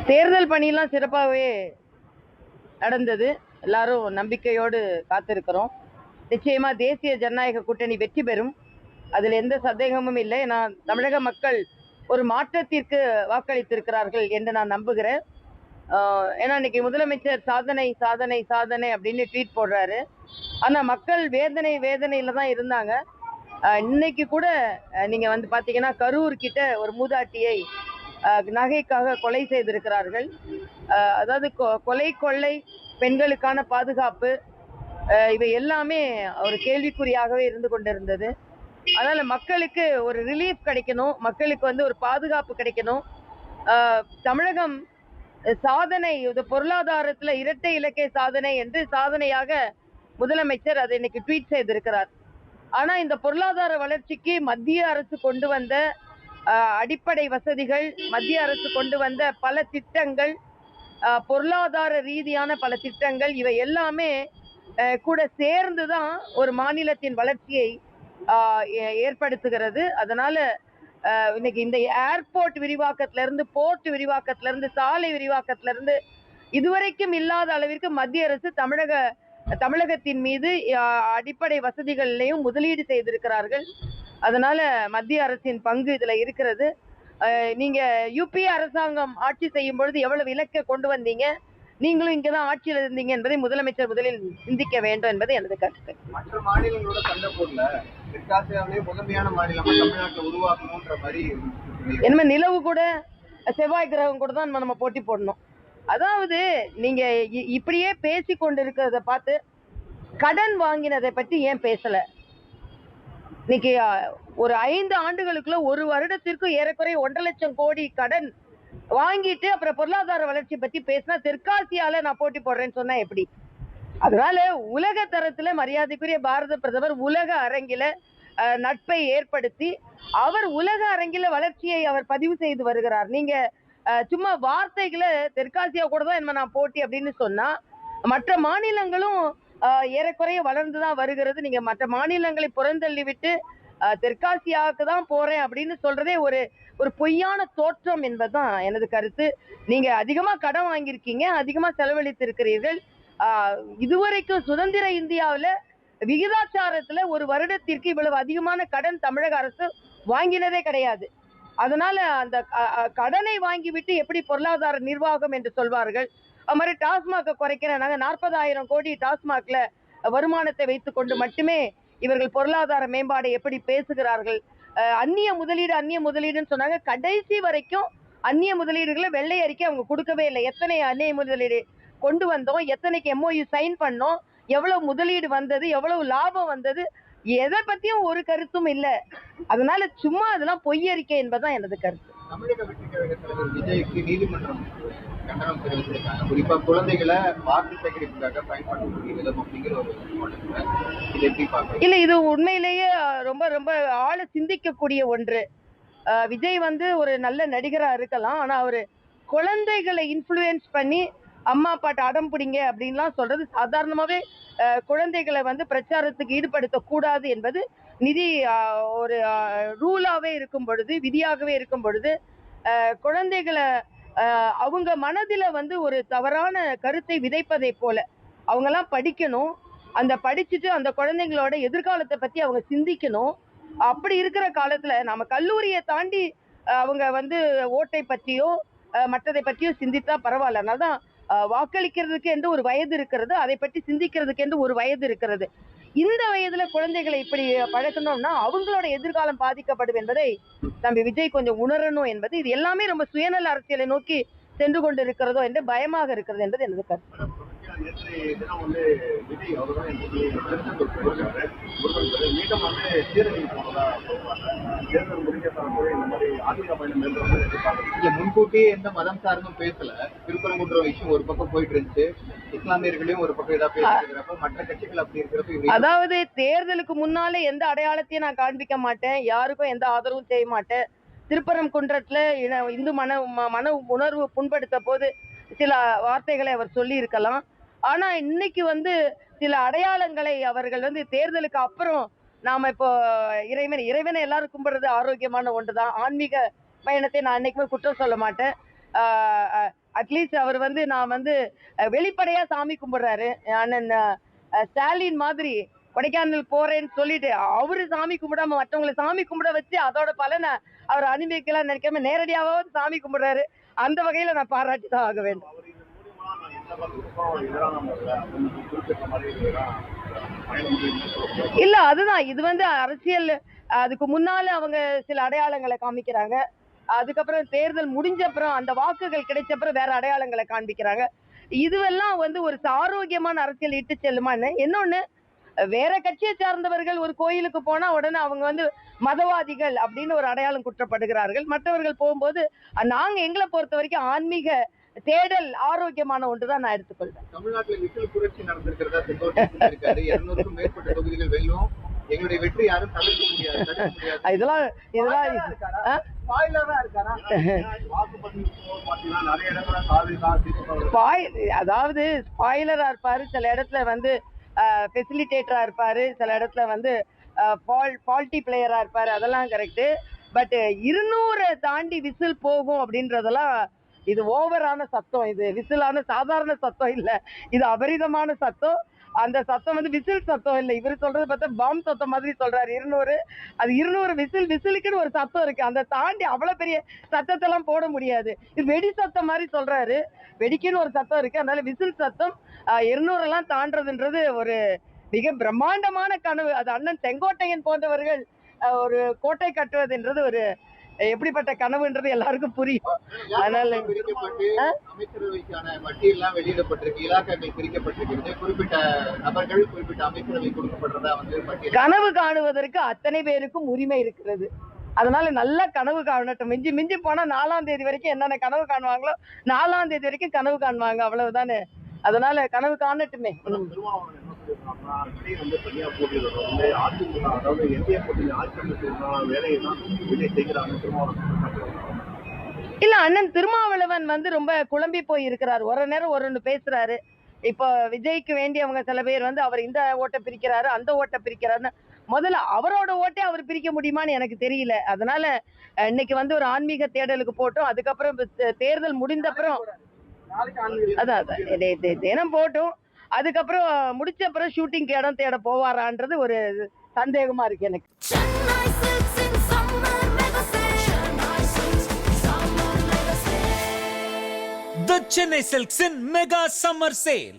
தேர்தல் பணியெல்லாம் சிறப்பாகவே நடந்தது. எல்லாரும் நம்பிக்கையோடு காத்திருக்கிறோம். நிச்சயமா தேசிய ஜனநாயக கூட்டணி வெற்றி பெறும். அதில் எந்த சந்தேகமும் இல்லை. நான் தமிழக மக்கள் ஒரு மாற்றத்திற்கு வாக்களித்திருக்கிறார்கள் என்று நான் நம்புகிறேன். ஏன்னா இன்னைக்கு முதலமைச்சர் சாதனை சாதனை சாதனை அப்படின்னு ட்வீட் போடுறாரு. ஆனா மக்கள் வேதனையில தான் இருந்தாங்க. இன்னைக்கு கூட நீங்க வந்து பாத்தீங்கன்னா கரூர் கிட்ட ஒரு மூதாட்டியை நகைக்காக கொலை செய்திருக்கிறார்கள். அதாவது கொலை கொள்ளை, பெண்களுக்கான பாதுகாப்பு, இவை எல்லாமே ஒரு கேள்விக்குறியாகவே இருந்து கொண்டிருந்தது. அதனால மக்களுக்கு ஒரு ரிலீஃப் கிடைக்கணும், மக்களுக்கு வந்து ஒரு பாதுகாப்பு கிடைக்கணும். தமிழகம் சாதனை, பொருளாதாரத்துல இரட்டை இலக்கை சாதனை என்று சாதனையாக முதலமைச்சர் அதை இன்னைக்கு ட்வீட் செய்திருக்கிறார். ஆனா இந்த பொருளாதார வளர்ச்சிக்கு மத்திய அரசு கொண்டு வந்த அடிப்படை வசதிகள், மத்திய அரசு கொண்டு வந்த பல திட்டங்கள், பொருளாதார ரீதியான பல திட்டங்கள், இவை எல்லாமே கூட சேர்ந்துதான் ஒரு மாநிலத்தின் வளர்ச்சியை ஏற்படுத்துகிறது. அதனால இன்னைக்கு இந்த ஏர்போர்ட் விரிவாக்கத்துல இருந்து, போர்ட் விரிவாக்கத்துல இருந்து, சாலை விரிவாக்கத்துல இருந்து இதுவரைக்கும் இல்லாத அளவிற்கு மத்திய அரசு தமிழகத்தின் மீது அடிப்படை வசதிகளிலையும் முதலீடு செய்திருக்கிறார்கள். அதனால மத்திய அரசின் பங்கு இதுல இருக்கிறது. நீங்க யூபிஏ அரசாங்கம் ஆட்சி செய்யும் பொழுது எவ்வளவு இலக்கை கொண்டு வந்தீங்க, நீங்களும் இங்கதான் ஆட்சியில் இருந்தீங்க என்பதை முதலமைச்சர் முதலில் சிந்திக்க வேண்டும் என்பது எனது கருத்து. மற்ற மாநிலங்களோட சண்டை போடல, தெற்காசியாவிலேயே முதன்மையான மாநிலம் தமிழ்நாட்டில் உருவாக்கணும்ன்ற மாதிரி என்ன, நிலவு கூட செவ்வாய் கிரகம் கூட தான் நம்ம போட்டி போடணும். அதாவது நீங்க இப்படியே பேசி கொண்டு இருக்கிறத பார்த்து கடன் வாங்கினதை பற்றி ஏன் பேசல? இன்னைக்கு ஒரு 5 ஆண்டுகளுக்குள்ள ஒரு வருடத்திற்கு ஏறக்குறைய 1.5 லட்சம் கோடி கடன் வாங்கிட்டு அப்புறம் பொருளாதார வளர்ச்சி பத்தி பேசினா தெற்காசியால நான் போட்டி போடுறேன்னு சொன்னா எப்படி? அதனால உலக தரத்துல மரியாதைக்குரிய பாரத பிரதமர் உலக அரங்கில நட்பை ஏற்படுத்தி அவர் உலக அரங்கில வளர்ச்சியை அவர் பதிவு செய்து வருகிறார். நீங்க சும்மா வார்த்தைகளை தெற்காசியா கூட தான் என்ன நான் போட்டி அப்படின்னு சொன்னா, மற்ற மாநிலங்களும் ஏறக்குறைய வளர்ந்துதான் வருகிறது. நீங்க மற்ற மாநிலங்களை புறந்தள்ளி விட்டு தெற்காசியாவுக்கு தான் போறேன் அப்படின்னு சொல்றதே ஒரு பொய்யான தோற்றம் என்பதுதான் எனது கருத்து. நீங்க அதிகமா கடன் வாங்கியிருக்கீங்க, அதிகமா செலவழித்து இருக்கிறீர்கள். இதுவரைக்கும் சுதந்திர இந்தியாவில விகிதாச்சாரத்துல ஒரு வருடத்திற்கு இவ்வளவு அதிகமான கடன் தமிழக அரசு வாங்கினதே கிடையாது. அதனால அந்த கடனை வாங்கிவிட்டு எப்படி பொருளாதார நிர்வாகம் என்று சொல்வார்கள்? அது மாதிரி டாஸ்மாக குறைக்கிறேன், நாங்க 40,000 கோடி டாஸ்மாக்ல வருமானத்தை வைத்துக் கொண்டு மட்டுமே இவர்கள் பொருளாதார மேம்பாடை எப்படி பேசுகிறார்கள்? அந்நிய முதலீடுன்னு சொன்னாங்க. கடைசி வரைக்கும் அந்நிய முதலீடுகளை வெள்ளை அறிக்கை அவங்க கொடுக்கவே இல்லை. எத்தனை அந்நிய முதலீடு கொண்டு வந்தோம், எத்தனைக்கு MOU சைன் பண்ணோம், எவ்வளவு முதலீடு வந்தது, எவ்வளவு லாபம் வந்தது, எதை பத்தியும் ஒரு கருத்தும் இல்ல. அதனால சும்மா அதெல்லாம் பொய்யறிக்கை என்பதுதான் எனது கருத்து. தமிழக வெற்றி கழக தலைவர் விஜய்க்கு நீதிமன்றம் கண்டனம் தெரிவித்திருக்காங்க. குறிப்பா குழந்தைகளை வாக்கு சேகரிப்புக்காக பயன்படுத்தக்கூடிய விதம் அப்படிங்கிற ஒரு இதை எப்படி பார்க்க? இல்ல, இது உண்மையிலேயே ரொம்ப ரொம்ப ஆழ சிந்திக்கக்கூடிய ஒன்று. விஜய் வந்து ஒரு நல்ல நடிகரா இருக்கலாம், ஆனா அவரு குழந்தைகளை இன்ஃப்ளூயன்ஸ் பண்ணி அம்மா அப்பாட்ட அடம் பிடிங்க அப்படின்லாம் சொல்றது சாதாரணமாவே குழந்தைகளை வந்து பிரச்சாரத்துக்கு ஈடுபடுத்த கூடாது என்பது நிதி ஒரு ரூலாவே இருக்கும் பொழுது, விதியாகவே இருக்கும் பொழுது, குழந்தைகளை அவங்க மனதில வந்து ஒரு தவறான கருத்தை விதைப்பதை போல அவங்கெல்லாம் படிக்கணும். அந்த படிச்சுட்டு அந்த குழந்தைங்களோட எதிர்காலத்தை பத்தி அவங்க சிந்திக்கணும். அப்படி இருக்கிற காலத்துல நம்ம கல்லூரியை தாண்டி அவங்க வந்து ஓட்டை பற்றியோ மற்றதை பற்றியோ சிந்தித்தா பரவாயில்ல. அதனால்தான் வாக்களிக்கிறதுக்கு என்று ஒரு வயது இருக்கிறது, அதை பற்றி சிந்திக்கிறதுக்கு என்று ஒரு வயது இருக்கிறது. இந்த வயதுல குழந்தைகளை இப்படி பழக்கணும்னா அவங்களோட எதிர்காலம் பாதிக்கப்படும் என்பதை தம்பி விஜய் கொஞ்சம் உணரணும் என்பது, இது எல்லாமே ரொம்ப சுயநல அரசியலை நோக்கி சென்று கொண்டு இருக்கிறதோ என்று பயமாக இருக்கிறது என்பது எனது கருத்து. முன்கூட்டியே எந்த மதம் சார்ந்தும் பேசல. திருப்பரங்குன்றம் விஷயம் ஒரு பக்கம் போயிட்டு இருந்துச்சு, இஸ்லாமியர்களையும் ஒரு பக்கம் ஏதாவது பேசிக்கிறப்ப மற்ற கட்சிகள் அப்படி இருக்கிறப்ப, அதாவது தேர்தலுக்கு முன்னாலே எந்த அடையாளத்தையும் நான் காண்பிக்க மாட்டேன், யாருக்கும் எந்த ஆதரவும் செய்ய மாட்டேன். திருப்பரங்குன்றத்துல இந்து மன உணர்வு புண்படுத்த போது சில வார்த்தைகளை அவர் சொல்லி இருக்கலாம். ஆனா இன்னைக்கு வந்து சில அடையாளங்களை அவர்கள் வந்து தேர்தலுக்கு அப்புறம், நாம இப்போ இறைவனை எல்லாரும் கும்பிடுறது ஆரோக்கியமான ஒன்றுதான். ஆன்மீக பயணத்தை நான் என்னைக்குமே குற்றம் சொல்ல மாட்டேன். அட்லீஸ்ட் அவர் வந்து நான் வந்து வெளிப்படையா சாமி கும்பிடுறாரு. அண்ணன் ஸ்டாலின் மாதிரி கொடைக்கானல் போறேன்னு சொல்லிட்டு அவரு சாமி கும்பிடாம மற்றவங்களை சாமி கும்பிட வச்சு அதோட பலனை அவர் அனுபவிக்கலாம் நினைக்காம நேரடியாவது சாமி கும்பிடுறாரு. அந்த வகையில நான் பாராட்டி தான் ஆக வேண்டும். இல்ல அதுதான் இது வந்து அரசியல். அதுக்கு முன்னால அவங்க சில அடையாளங்களை காமிக்கிறாங்க. அதுக்கப்புறம் தேர்தல் முடிஞ்ச அப்புறம் அந்த வாக்குகள் கிடைச்ச அப்புறம் வேற அடையாளங்களை காண்பிக்கிறாங்க. இதுவெல்லாம் வந்து ஒரு ஆரோக்கியமான அரசியல் இட்டு செல்லுமான்னு. இன்னொன்னு, வேற கட்சியை சார்ந்தவர்கள் ஒரு கோயிலுக்கு போனா உடனே அவங்க வந்து மதவாதிகள் அப்படின்னு ஒரு அடையாளம் குற்றப்படுகிறார்கள். மற்றவர்கள் போகும்போது நாங்க எங்களை பொறுத்த வரைக்கும் ஆன்மீக தேடல் ஆரோக்கியமான ஒன்றுதான் நான் எடுத்துக்கொள்வேன். தமிழ்நாட்டில் விசில் புரட்சி நடந்திருக்கிறதா செங்கோட்டையன் இருக்காரு. 200க்கும் மேற்பட்ட தொகுதிகள் வெல்லும், எங்களுடைய வெற்றி யாரும் தவிர்க்க முடியாது, தடுக்க முடியாது. இதெல்லாம் அதாவது ஸ்பாயிலரா இருப்பாரு, சில இடத்துல வந்து ஃபெசிலிட்டேட்டரா இருப்பாரு, சில இடத்துல வந்து ஃபால்ட்டி பிளேயரா இருப்பாரு. அதெல்லாம் கரெக்ட். பட் 200 தாண்டி விசில் போகும் அப்படின்றதெல்லாம் இது ஓவரான சத்தம். இது விசிலான சாதாரண சத்தம் இல்ல, இது அபரிதமான சத்தம். அந்த சத்தம் வந்து விசில் சத்தம் இல்ல. இவர் சொல்றது பார்த்தா பாம் சத்தம் மாதிரி சொல்றாரு. 200 அது 200 விசிலுக்குன்னு ஒரு சத்தம் இருக்கு. அந்த தாண்டி அவ்வளவு பெரிய சத்தத்தை எல்லாம் போட முடியாது. இது வெடி சத்தம் மாதிரி சொல்றாரு. வெடிக்குன்னு ஒரு சத்தம் இருக்கு. அதனால விசில் சத்தம் 200 எல்லாம் தாண்டதுன்றது ஒரு மிக பிரம்மாண்டமான கனவு. அது அண்ணன் செங்கோட்டையன் போன்றவர்கள் ஒரு கோட்டை கட்டுவதுன்றது ஒரு எப்படிப்பட்ட கனவுன்றது எல்லாருக்கும் புரியும். அதனால அமைச்சரவைக்கான பட்டியலாம் வெளியிடப்பட்டிருக்கு, இலாக்காக்கள் பிரிக்கப்பட்டிருக்கிறது, குறிப்பிட்ட நபர்கள் குறிப்பிட்ட அமைச்சரவை கொடுக்கப்படுறதா வந்து கனவு காணுவதற்கு அத்தனை பேருக்கும் உரிமை இருக்கிறது. அதனால நல்ல கனவு காணட்டும். மிஞ்சி மிஞ்சி போனா 4ஆம் தேதி வரைக்கும் என்னென்ன கனவு காணுவாங்களோ 4ஆம் தேதி வரைக்கும் கனவு காணுவாங்க, அவ்வளவுதானே. அதனால கனவு காணட்டுமே. இல்ல, அண்ணன் திருமாவளவன் வந்து ரொம்ப குழம்பி போய் இருக்கிறார். ஒரு நேரம் ஒன்னு பேசுறாரு. இப்போ விஜய்க்கு வேண்டியவங்க சில பேர் வந்து அவர் இந்த ஓட்டை பிரிக்கிறாரு, அந்த ஓட்டை பிரிக்கிறாருன்னு. முதல்ல அவரோட ஓட்டை அவர் பிரிக்க முடியுமான்னு எனக்கு தெரியல. அதனால இன்னைக்கு வந்து ஒரு ஆன்மீக தேடலுக்கு போட்டோம். அதுக்கப்புறம் தேர்தல் முடிந்த அப்புறம் அதான் தினம் போட்டும். அதுக்கப்புறம் முடிச்ச அப்புறம் ஷூட்டிங்க்கு இடம் தேட போவாரான்றது ஒரு சந்தேகமா இருக்கு எனக்கு. The Chennai Silks in Mega Summer Sale.